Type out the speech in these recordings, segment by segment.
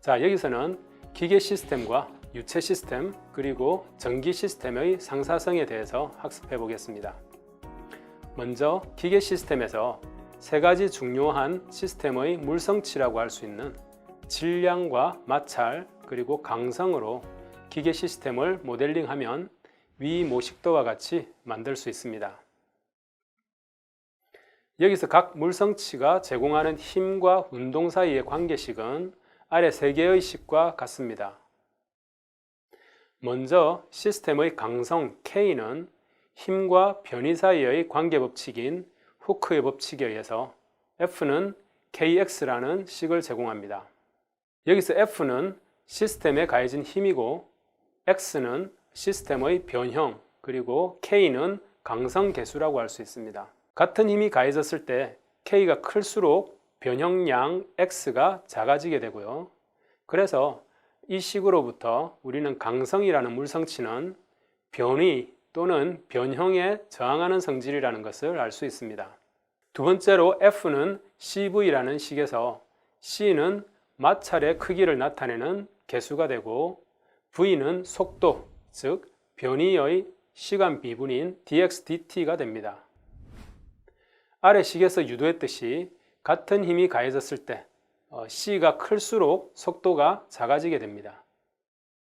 자, 여기서는 기계 시스템과 유체 시스템 그리고 전기 시스템의 상사성에 대해서 학습해 보겠습니다. 먼저 기계 시스템에서 세 가지 중요한 시스템의 물성치라고 할 수 있는 질량과 마찰 그리고 강성으로 기계 시스템을 모델링하면 위 모식도와 같이 만들 수 있습니다. 여기서 각 물성치가 제공하는 힘과 운동 사이의 관계식은 아래 세 개의 식과 같습니다. 먼저 시스템의 강성 K는 힘과 변위 사이의 관계법칙인 후크의 법칙에 의해서 F는 KX라는 식을 제공합니다. 여기서 F는 시스템에 가해진 힘이고 X는 시스템의 변형 그리고 K는 강성 계수라고 할 수 있습니다. 같은 힘이 가해졌을 때 K가 클수록 변형량 X가 작아지게 되고요. 그래서 이 식으로부터 우리는 강성이라는 물성치는 변위 또는 변형에 저항하는 성질이라는 것을 알 수 있습니다. 두 번째로 F는 CV라는 식에서 C는 마찰의 크기를 나타내는 계수가 되고 V는 속도, 즉 변위의 시간 미분인 dx dt가 됩니다. 아래 식에서 유도했듯이 같은 힘이 가해졌을 때 C가 클수록 속도가 작아지게 됩니다.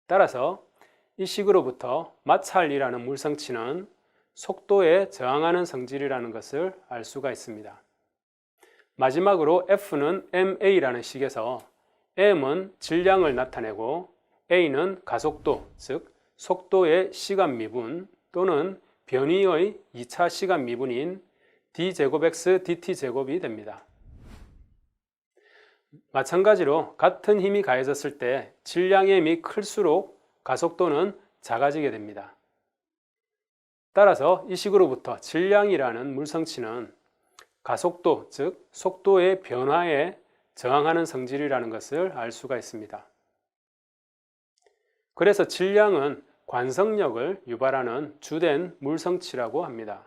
따라서 이 식으로부터 마찰이라는 물성치는 속도에 저항하는 성질이라는 것을 알 수가 있습니다. 마지막으로 F는 ma라는 식에서 m은 질량을 나타내고 a는 가속도, 즉 속도의 시간 미분 또는 변위의 2차 시간 미분인 d제곱x dt제곱이 됩니다. 마찬가지로 같은 힘이 가해졌을 때 질량의 힘이 클수록 가속도는 작아지게 됩니다. 따라서 이 식으로부터 질량이라는 물성치는 가속도, 즉 속도의 변화에 저항하는 성질이라는 것을 알 수가 있습니다. 그래서 질량은 관성력을 유발하는 주된 물성치라고 합니다.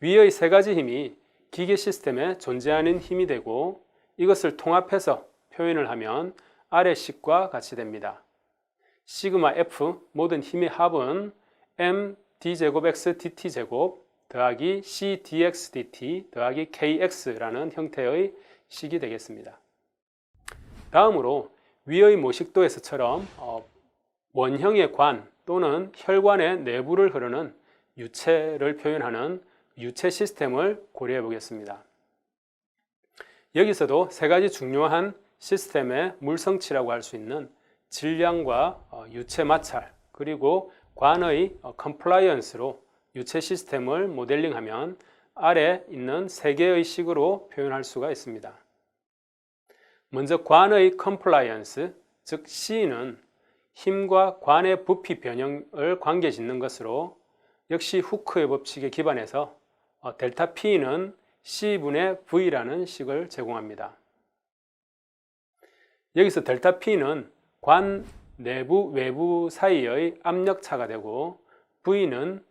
위의 세 가지 힘이 기계 시스템에 존재하는 힘이 되고 이것을 통합해서 표현을 하면 아래 식과 같이 됩니다. 시그마 F 모든 힘의 합은 m d제곱 x dt제곱 더하기 c dx dt 더하기 kx라는 형태의 식이 되겠습니다. 다음으로 위의 모식도에서처럼 원형의 관 또는 혈관의 내부를 흐르는 유체를 표현하는 유체 시스템을 고려해 보겠습니다. 여기서도 세 가지 중요한 시스템의 물성치라고 할 수 있는 질량과 유체 마찰 그리고 관의 컴플라이언스로 유체 시스템을 모델링하면 아래 있는 세 개의 식으로 표현할 수가 있습니다. 먼저 관의 컴플라이언스, 즉 C는 힘과 관의 부피 변형을 관계짓는 것으로 역시 후크의 법칙에 기반해서 델타 P는 C분의 V라는 식을 제공합니다. 여기서 델타 P는 관 내부 외부 사이의 압력차가 되고 V는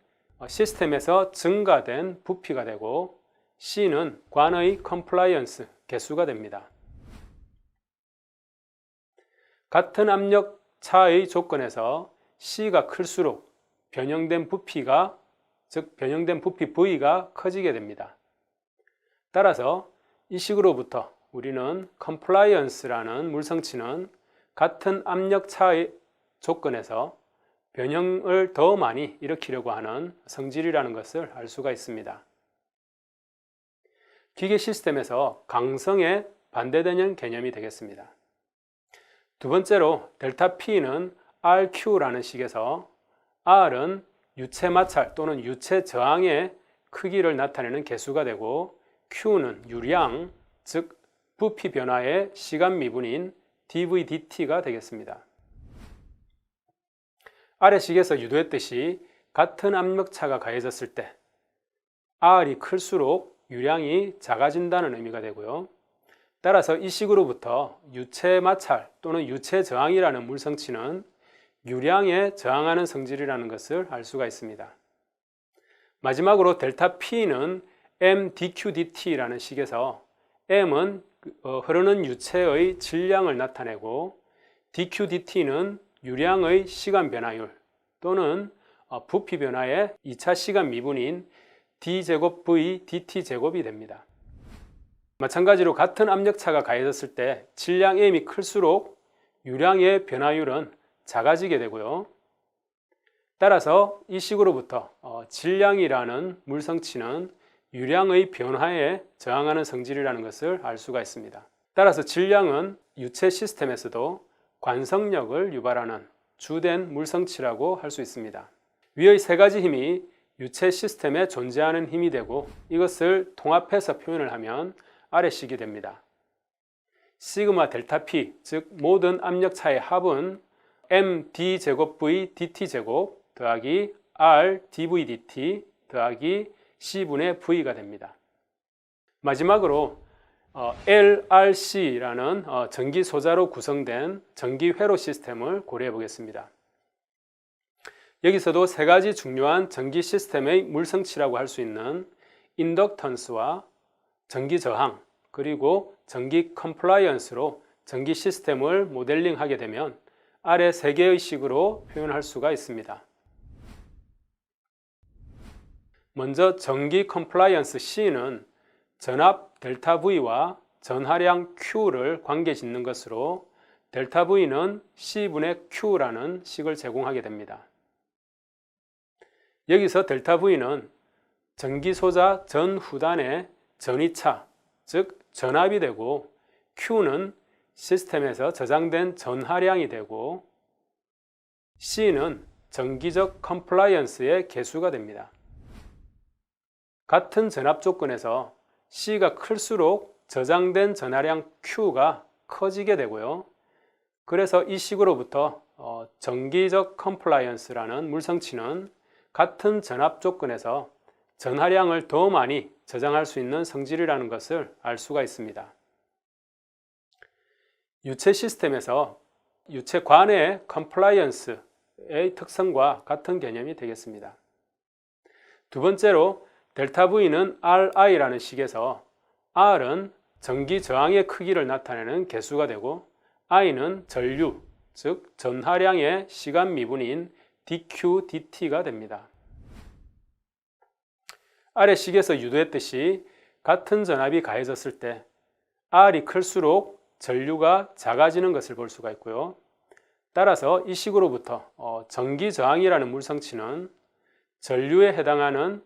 시스템에서 증가된 부피가 되고 C는 관의 컴플라이언스 개수가 됩니다. 같은 압력차의 조건에서 C가 클수록 변형된 부피가 즉 변형된 부피 V가 커지게 됩니다. 따라서 이 식으로부터 우리는 컴플라이언스라는 물성치는 같은 압력차의 조건에서 변형을 더 많이 일으키려고 하는 성질이라는 것을 알 수가 있습니다. 기계 시스템에서 강성에 반대되는 개념이 되겠습니다. 두 번째로 델타 P는 RQ라는 식에서 R은 유체 마찰 또는 유체 저항의 크기를 나타내는 개수가 되고 Q는 유량, 즉 부피 변화의 시간 미분인 dv dt가 되겠습니다. 아래 식에서 유도했듯이 같은 압력차가 가해졌을 때 R이 클수록 유량이 작아진다는 의미가 되고요. 따라서 이 식으로부터 유체 마찰 또는 유체 저항이라는 물성치는 유량에 저항하는 성질이라는 것을 알 수가 있습니다. 마지막으로 델타 P는 m dq dt라는 식에서 m은 흐르는 유체의 질량을 나타내고 dq dt는 유량의 시간 변화율 또는 부피 변화의 2차 시간 미분인 d제곱 v dt제곱이 됩니다. 마찬가지로 같은 압력차가 가해졌을 때 질량 M이 클수록 유량의 변화율은 작아지게 되고요. 따라서 이 식으로부터 질량이라는 물성치는 유량의 변화에 저항하는 성질이라는 것을 알 수가 있습니다. 따라서 질량은 유체 시스템에서도 관성력을 유발하는 주된 물성치라고 할 수 있습니다. 위의 세 가지 힘이 유체 시스템에 존재하는 힘이 되고 이것을 통합해서 표현을 하면 아래식이 됩니다. 시그마 델타 P, 즉 모든 압력차의 합은 m d제곱 v dt제곱 더하기 r dv dt 더하기 c분의 v가 됩니다. 마지막으로 LRC라는 전기 소자로 구성된 전기 회로 시스템을 고려해 보겠습니다. 여기서도 세 가지 중요한 전기 시스템의 물성치라고 할 수 있는 인덕턴스와 전기 저항 그리고 전기 컴플라이언스로 전기 시스템을 모델링하게 되면 아래 세 개의 식으로 표현할 수가 있습니다. 먼저 전기 컴플라이언스 C는 전압 델타 V와 전하량 Q를 관계 짓는 것으로 델타 V는 C분의 Q라는 식을 제공하게 됩니다. 여기서 델타 V는 전기소자 전후단의 전이차, 즉 전압이 되고 Q는 시스템에서 저장된 전하량이 되고 C는 전기적 컴플라이언스의 계수가 됩니다. 같은 전압 조건에서 C가 클수록 저장된 전하량 Q가 커지게 되고요. 그래서 이 식으로부터 전기적 컴플라이언스라는 물성치는 같은 전압 조건에서 전하량을 더 많이 저장할 수 있는 성질이라는 것을 알 수가 있습니다. 유체 시스템에서 유체관의 컴플라이언스의 특성과 같은 개념이 되겠습니다. 두 번째로 델타 V는 RI라는 식에서 R은 전기 저항의 크기를 나타내는 개수가 되고 I는 전류, 즉 전하량의 시간 미분인 dq dt가 됩니다. 아래 식에서 유도했듯이 같은 전압이 가해졌을 때 R이 클수록 전류가 작아지는 것을 볼 수가 있고요. 따라서 이 식으로부터 전기 저항이라는 물성치는 전류에 해당하는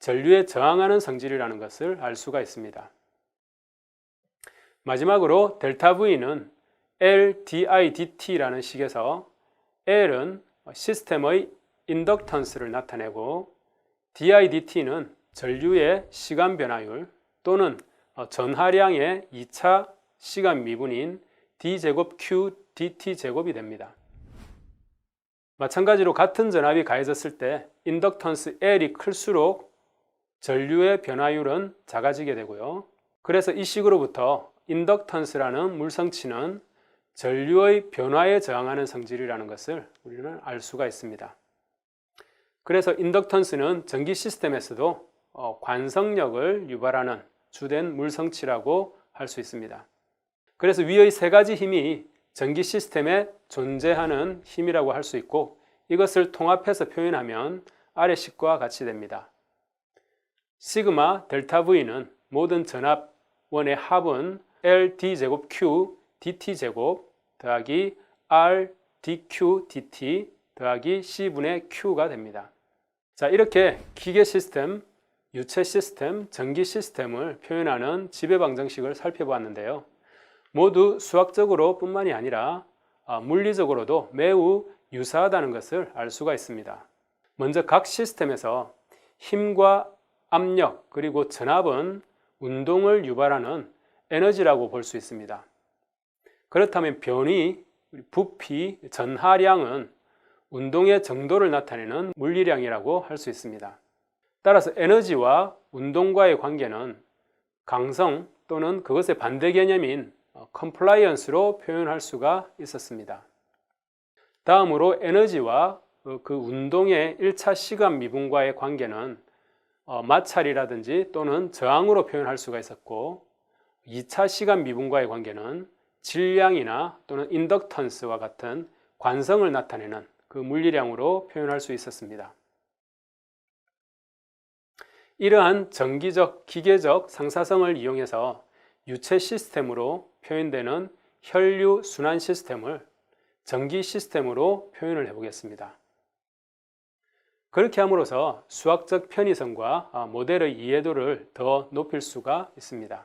전류에 저항하는 성질이라는 것을 알 수가 있습니다. 마지막으로 델타 V는 LDI-DT라는 식에서 L은 시스템의 인덕턴스를 나타내고 DI-DT는 전류의 시간 변화율 또는 전하량의 2차 시간 미분인 D제곱 Q DT제곱이 됩니다. 마찬가지로 같은 전압이 가해졌을 때 인덕턴스 L이 클수록 전류의 변화율은 작아지게 되고요. 그래서 이 식으로부터 인덕턴스라는 물성치는 전류의 변화에 저항하는 성질이라는 것을 우리는 알 수가 있습니다. 그래서 인덕턴스는 전기 시스템에서도 관성력을 유발하는 주된 물성치라고 할 수 있습니다. 그래서 위의 세 가지 힘이 전기 시스템에 존재하는 힘이라고 할 수 있고 이것을 통합해서 표현하면 아래 식과 같이 됩니다. 시그마 델타 V는 모든 전압원의 합은 L D제곱 Q DT제곱 더하기 R DQ DT 더하기 C분의 Q가 됩니다. 자, 이렇게 기계 시스템, 유체 시스템, 전기 시스템을 표현하는 지배방정식을 살펴보았는데요. 모두 수학적으로 뿐만이 아니라 물리적으로도 매우 유사하다는 것을 알 수가 있습니다. 먼저 각 시스템에서 힘과 압력 그리고 전압은 운동을 유발하는 에너지라고 볼 수 있습니다. 그렇다면 변위, 부피, 전하량은 운동의 정도를 나타내는 물리량이라고 할 수 있습니다. 따라서 에너지와 운동과의 관계는 강성 또는 그것의 반대 개념인 컴플라이언스로 표현할 수가 있었습니다. 다음으로 에너지와 그 운동의 1차 시간 미분과의 관계는 마찰이라든지 또는 저항으로 표현할 수가 있었고 2차 시간 미분과의 관계는 질량이나 또는 인덕턴스와 같은 관성을 나타내는 그 물리량으로 표현할 수 있었습니다. 이러한 정기적, 기계적 상사성을 이용해서 유체 시스템으로 표현되는 혈류 순환 시스템을 전기 시스템으로 표현을 해보겠습니다. 그렇게 함으로써 수학적 편의성과 모델의 이해도를 더 높일 수가 있습니다.